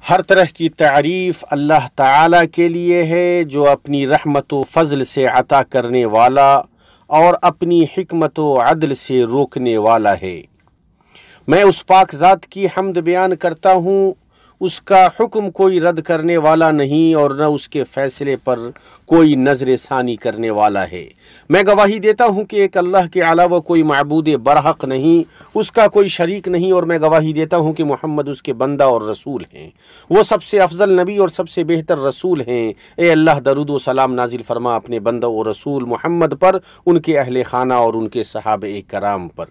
ہر طرح کی تعریف اللہ تعالیٰ کے لیے ہے جو اپنی رحمت و فضل سے عطا کرنے والا اور اپنی حکمت و عدل سے روکنے والا ہے۔ میں اس پاک ذات کی حمد بیان کرتا ہوں، اس کا حکم کوئی رد کرنے والا نہیں اور نہ اس کے فیصلے پر کوئی نظر ثانی کرنے والا ہے۔ میں گواہی دیتا ہوں کہ ایک اللہ کے علاوہ کوئی معبود برحق نہیں، اس کا کوئی شریک نہیں، اور میں گواہی دیتا ہوں کہ محمد اس کے بندہ اور رسول ہیں۔ وہ سب سے افضل نبی اور سب سے بہتر رسول ہیں۔ اے اللہ درود و سلام نازل فرما اپنے بندہ و رسول محمد پر، ان کے اہل خانہ اور ان کے صحابہ کرام پر۔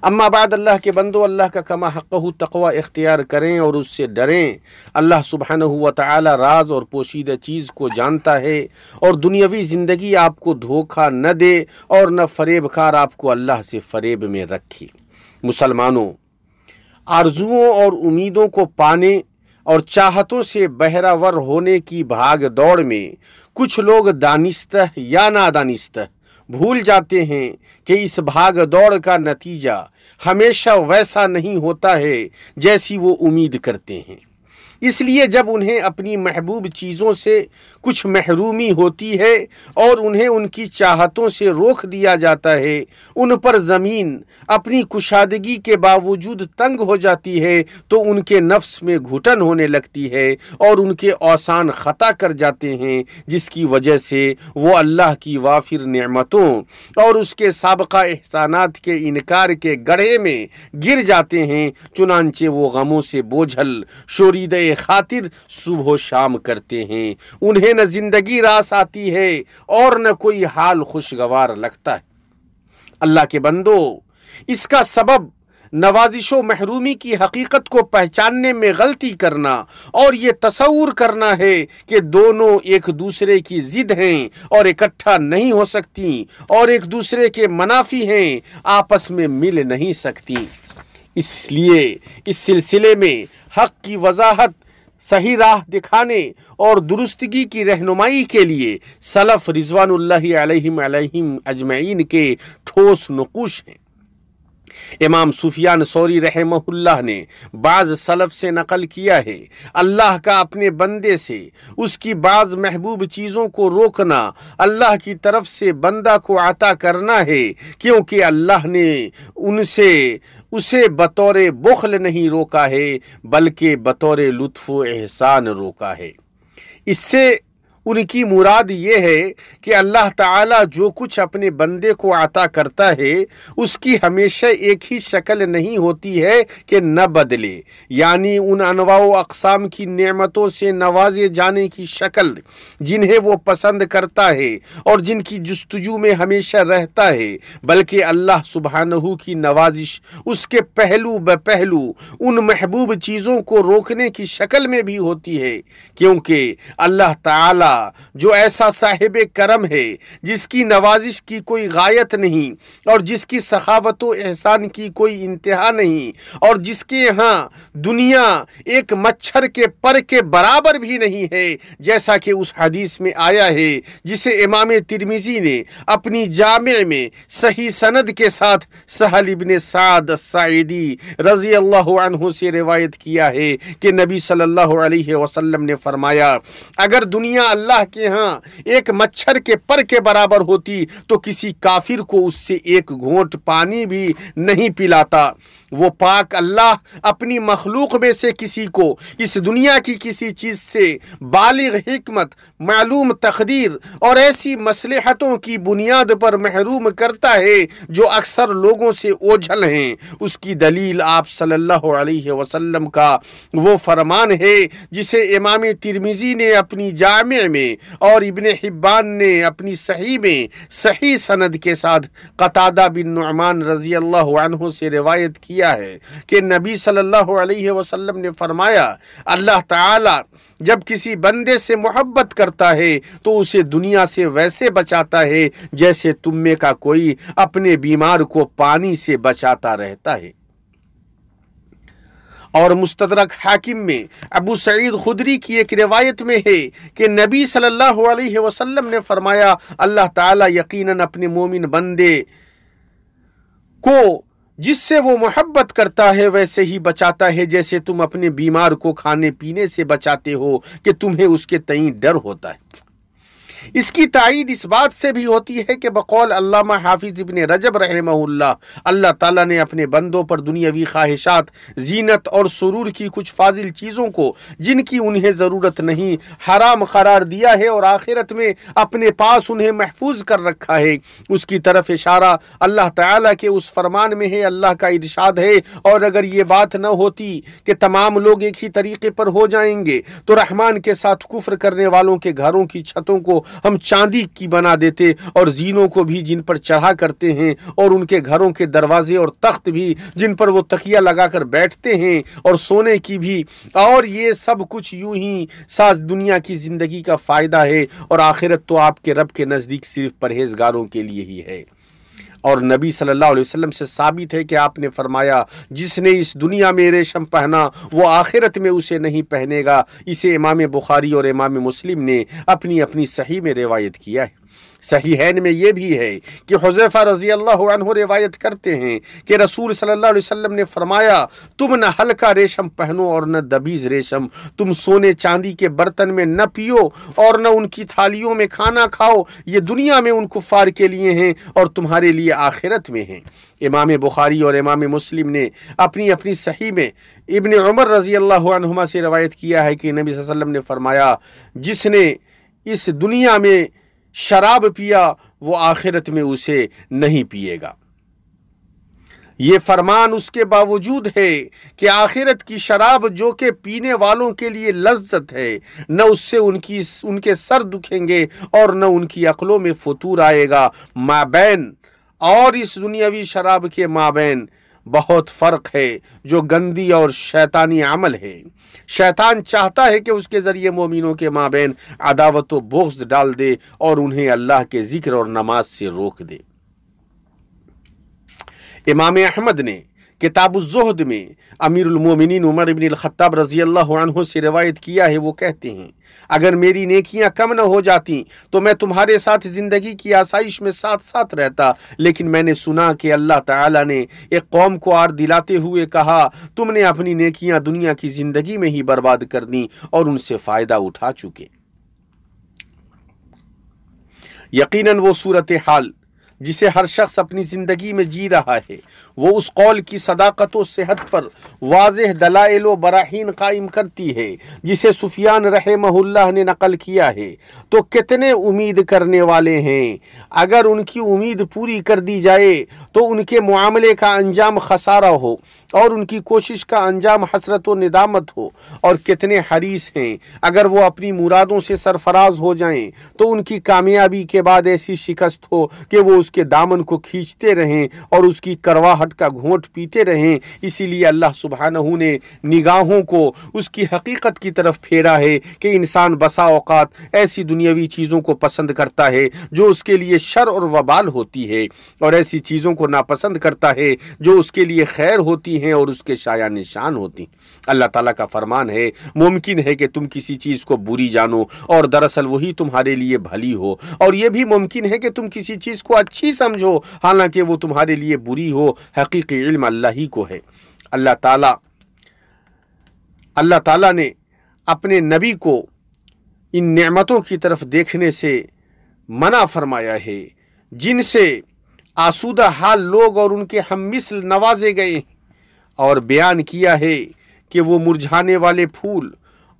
اما بعد، اللہ کے بندو، اللہ کا کما حقہ تقوی اختیار کریں اور اس سے ڈریں۔ اللہ سبحانہ و تعالی راز اور پوشیدہ چیز کو جانتا ہے، اور دنیاوی زندگی آپ کو دھوکہ نہ دے اور نہ فریب کار آپ کو اللہ سے فریب میں رکھے۔ مسلمانوں، آرزوؤں اور امیدوں کو پانے اور چاہتوں سے بہرہ ور ہونے کی بھاگ دوڑ میں کچھ لوگ دانستہ یا نادانستہ بھول جاتے ہیں کہ اس بھاگ دوڑ کا نتیجہ ہمیشہ ویسا نہیں ہوتا ہے جیسی وہ امید کرتے ہیں۔ اس لیے جب انہیں اپنی محبوب چیزوں سے کچھ محرومی ہوتی ہے اور انہیں ان کی چاہتوں سے روک دیا جاتا ہے، ان پر زمین اپنی کشادگی کے باوجود تنگ ہو جاتی ہے تو ان کے نفس میں گھٹن ہونے لگتی ہے اور ان کے اوسان خطا کر جاتے ہیں، جس کی وجہ سے وہ اللہ کی وافر نعمتوں اور اس کے سابقہ احسانات کے انکار کے گڑھے میں گر جاتے ہیں۔ چنانچہ وہ غموں سے بوجھل شوریدہ خاطر صبح و شام کرتے ہیں، انہیں نہ زندگی راس آتی ہے اور نہ کوئی حال خوشگوار لگتا ہے۔ اللہ کے بندو، اس کا سبب نوازش و محرومی کی حقیقت کو پہچاننے میں غلطی کرنا اور یہ تصور کرنا ہے کہ دونوں ایک دوسرے کی ضد ہیں اور اکٹھا نہیں ہو سکتی اور ایک دوسرے کے منافی ہیں، آپس میں مل نہیں سکتی۔ اس لیے اس سلسلے میں حق کی وضاحت، صحیح راہ دکھانے اور درستگی کی رہنمائی کے لیے سلف رضوان اللہ علیہم اجمعین کے ٹھوس نقوش ہیں۔ امام سفیان ثوری رحمہ اللہ نے بعض سلف سے نقل کیا ہے، اللہ کا اپنے بندے سے اس کی بعض محبوب چیزوں کو روکنا اللہ کی طرف سے بندہ کو عطا کرنا ہے، کیونکہ اللہ نے اسے بطور بخل نہیں روکا ہے بلکہ بطور لطف و احسان روکا ہے۔ اس سے ان کی مراد یہ ہے کہ اللہ تعالیٰ جو کچھ اپنے بندے کو عطا کرتا ہے اس کی ہمیشہ ایک ہی شکل نہیں ہوتی ہے کہ نہ بدلے، یعنی ان انواع و اقسام کی نعمتوں سے نوازے جانے کی شکل جنہیں وہ پسند کرتا ہے اور جن کی جستجو میں ہمیشہ رہتا ہے، بلکہ اللہ سبحانہ کی نوازش اس کے پہلو بپہلو ان محبوب چیزوں کو روکنے کی شکل میں بھی ہوتی ہے، کیونکہ اللہ تعالیٰ جو ایسا صاحب کرم ہے جس کی نوازش کی کوئی غایت نہیں اور جس کی سخاوت و احسان کی کوئی انتہا نہیں اور جس کے ہاں دنیا ایک مچھر کے پر کے برابر بھی نہیں ہے، جیسا کہ اس حدیث میں آیا ہے جسے امام ترمذی نے اپنی جامع میں صحیح سند کے ساتھ سہل ابن سعد الساعدی رضی اللہ عنہ سے روایت کیا ہے کہ نبی صلی اللہ علیہ وسلم نے فرمایا، اگر دنیا اللہ کے ہاں ایک مچھر کے پر کے برابر ہوتی تو کسی کافر کو اس سے ایک گھونٹ پانی بھی نہیں پلاتا۔ وہ پاک اللہ اپنی مخلوق میں سے کسی کو اس دنیا کی کسی چیز سے بالغ حکمت، معلوم تقدیر اور ایسی مصلحتوں کی بنیاد پر محروم کرتا ہے جو اکثر لوگوں سے اوجھل ہیں۔ اس کی دلیل آپ صلی اللہ علیہ وسلم کا وہ فرمان ہے جسے امام ترمذی نے اپنی جامع میں اور ابن حبان نے اپنی صحیح میں صحیح سند کے ساتھ قتادہ بن نعمان رضی اللہ عنہ سے روایت کیا ہے کہ نبی صلی اللہ علیہ وسلم نے فرمایا، اللہ تعالی جب کسی بندے سے محبت کرتا ہے تو اسے دنیا سے ویسے بچاتا ہے جیسے تم میں کا کوئی اپنے بیمار کو پانی سے بچاتا رہتا ہے۔ اور مستدرک حاکم میں ابو سعید خدری کی ایک روایت میں ہے کہ نبی صلی اللہ علیہ وسلم نے فرمایا، اللہ تعالیٰ یقیناً اپنے مومن بندے کو جس سے وہ محبت کرتا ہے ویسے ہی بچاتا ہے جیسے تم اپنے بیمار کو کھانے پینے سے بچاتے ہو کہ تمہیں اس کے تئیں ڈر ہوتا ہے۔ اس کی تائید اس بات سے بھی ہوتی ہے کہ بقول علامہ حافظ ابن رجب رحمہ اللہ تعالیٰ نے اپنے بندوں پر دنیاوی خواہشات، زینت اور سرور کی کچھ فاضل چیزوں کو جن کی انہیں ضرورت نہیں حرام قرار دیا ہے اور آخرت میں اپنے پاس انہیں محفوظ کر رکھا ہے۔ اس کی طرف اشارہ اللہ تعالیٰ کے اس فرمان میں ہے۔ اللہ کا ارشاد ہے، اور اگر یہ بات نہ ہوتی کہ تمام لوگ ایک ہی طریقے پر ہو جائیں گے تو رحمان کے ساتھ کفر کرنے والوں کے گھروں کی چھتوں کو ہم چاندی کی بنا دیتے اور زینوں کو بھی جن پر چڑھا کرتے ہیں، اور ان کے گھروں کے دروازے اور تخت بھی جن پر وہ تکیہ لگا کر بیٹھتے ہیں، اور سونے کی بھی، اور یہ سب کچھ یوں ہی ساز دنیا کی زندگی کا فائدہ ہے، اور آخرت تو آپ کے رب کے نزدیک صرف پرہیزگاروں کے لیے ہی ہے۔ اور نبی صلی اللہ علیہ وسلم سے ثابت ہے کہ آپ نے فرمایا، جس نے اس دنیا میں ریشم پہنا وہ آخرت میں اسے نہیں پہنے گا۔ اسے امام بخاری اور امام مسلم نے اپنی صحیح میں روایت کیا ہے۔ صحیحین میں یہ بھی ہے کہ حذیفہ رضی اللہ عنہ روایت کرتے ہیں کہ رسول صلی اللہ علیہ وسلم نے فرمایا، تم نہ ہلکا ریشم پہنو اور نہ دبیز ریشم، تم سونے چاندی کے برتن میں نہ پیو اور نہ ان کی تھالیوں میں کھانا کھاؤ، یہ دنیا میں ان کفار کے لیے ہیں اور تمہارے لیے آخرت میں ہیں۔ امام بخاری اور امام مسلم نے اپنی صحیح میں ابن عمر رضی اللہ عنہما سے روایت کیا ہے کہ نبی صلی اللہ علیہ وسلم نے فرمایا، جس نے اس دنیا میں شراب پیا وہ آخرت میں اسے نہیں پیے گا۔ یہ فرمان اس کے باوجود ہے کہ آخرت کی شراب جو کہ پینے والوں کے لیے لذت ہے، نہ اس سے ان کے سر دکھیں گے اور نہ ان کی عقلوں میں فتور آئے گا۔ مابین اور اس دنیاوی شراب کے مابین بہت فرق ہے جو گندی اور شیطانی عمل ہے۔ شیطان چاہتا ہے کہ اس کے ذریعے مومنوں کے مابین عداوت و بغض ڈال دے اور انہیں اللہ کے ذکر اور نماز سے روک دے۔ امام احمد نے کتاب الزہد میں امیر المومنین عمر بن الخطاب رضی اللہ عنہ سے روایت کیا ہے، وہ کہتے ہیں، اگر میری نیکیاں کم نہ ہو جاتی تو میں تمہارے ساتھ زندگی کی آسائش میں ساتھ ساتھ رہتا، لیکن میں نے سنا کہ اللہ تعالیٰ نے ایک قوم کو آر دلاتے ہوئے کہا، تم نے اپنی نیکیاں دنیا کی زندگی میں ہی برباد کر دیں اور ان سے فائدہ اٹھا چکے۔ یقیناً وہ صورتحال جسے ہر شخص اپنی زندگی میں جی رہا ہے، وہ اس قول کی صداقت و صحت پر واضح دلائل و براہین قائم کرتی ہے جسے سفیان رحمہ اللہ نے نقل کیا ہے۔ تو کتنے امید کرنے والے ہیں، اگر ان کی امید پوری کر دی جائے تو ان کے معاملے کا انجام خسارہ ہو اور ان کی کوشش کا انجام حسرت و ندامت ہو، اور کتنے حریص ہیں اگر وہ اپنی مرادوں سے سرفراز ہو جائیں تو ان کی کامیابی کے بعد ایسی شکست ہو کہ وہ اس کے دامن کو کھینچتے رہیں اور اس کی کرواہٹ کا گھونٹ پیتے رہیں۔ اسی لیے اللہ سبحانہ نے نگاہوں کو اس کی حقیقت کی طرف پھیرا ہے کہ انسان بسا اوقات ایسی دنیاوی چیزوں کو پسند کرتا ہے جو اس کے لیے شر اور وبال ہوتی ہے، اور ایسی چیزوں کو ناپسند کرتا ہے جو اس کے لیے خیر ہوتی ہیں اور اس کے شایع نشان ہوتی ہیں۔ اللہ تعالیٰ کا فرمان ہے، ممکن ہے کہ تم کسی چیز کو بری جانو اور دراصل وہی تمہارے لیے بھلی ہو، اور یہ بھی ممکن ہے کہ تم کسی چیز کو اچھی سمجھو حالانکہ وہ تمہارے لیے بری ہو۔ حقیقی علم اللہ ہی کو ہے۔ اللہ تعالیٰ نے اپنے نبی کو ان نعمتوں کی طرف دیکھنے سے منع فرمایا ہے جن سے آسودہ حال لوگ اور ان کے ہم مثل نوازے گئے ہیں، اور بیان کیا ہے کہ وہ مرجھانے والے پھول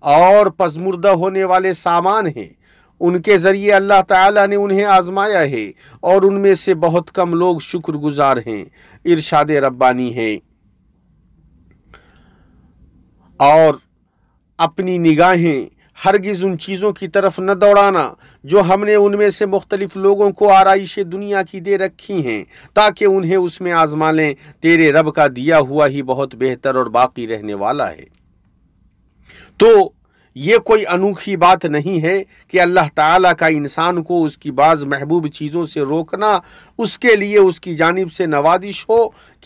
اور پزمردہ ہونے والے سامان ہیں۔ ان کے ذریعے اللہ تعالیٰ نے انہیں آزمایا ہے اور ان میں سے بہت کم لوگ شکر گزار ہیں۔ ارشاد ربانی ہے، اور اپنی نگاہیں ہرگز ان چیزوں کی طرف نہ دوڑانا جو ہم نے ان میں سے مختلف لوگوں کو آرائش دنیا کی دے رکھی ہیں تاکہ انہیں اس میں آزما لیں۔ تیرے رب کا دیا ہوا ہی بہت بہتر اور باقی رہنے والا ہے۔ تو یہ کوئی انوکھی بات نہیں ہے کہ اللہ تعالیٰ کا انسان کو اس کی بعض محبوب چیزوں سے روکنا اس کے لیے اس کی جانب سے نوازش ہو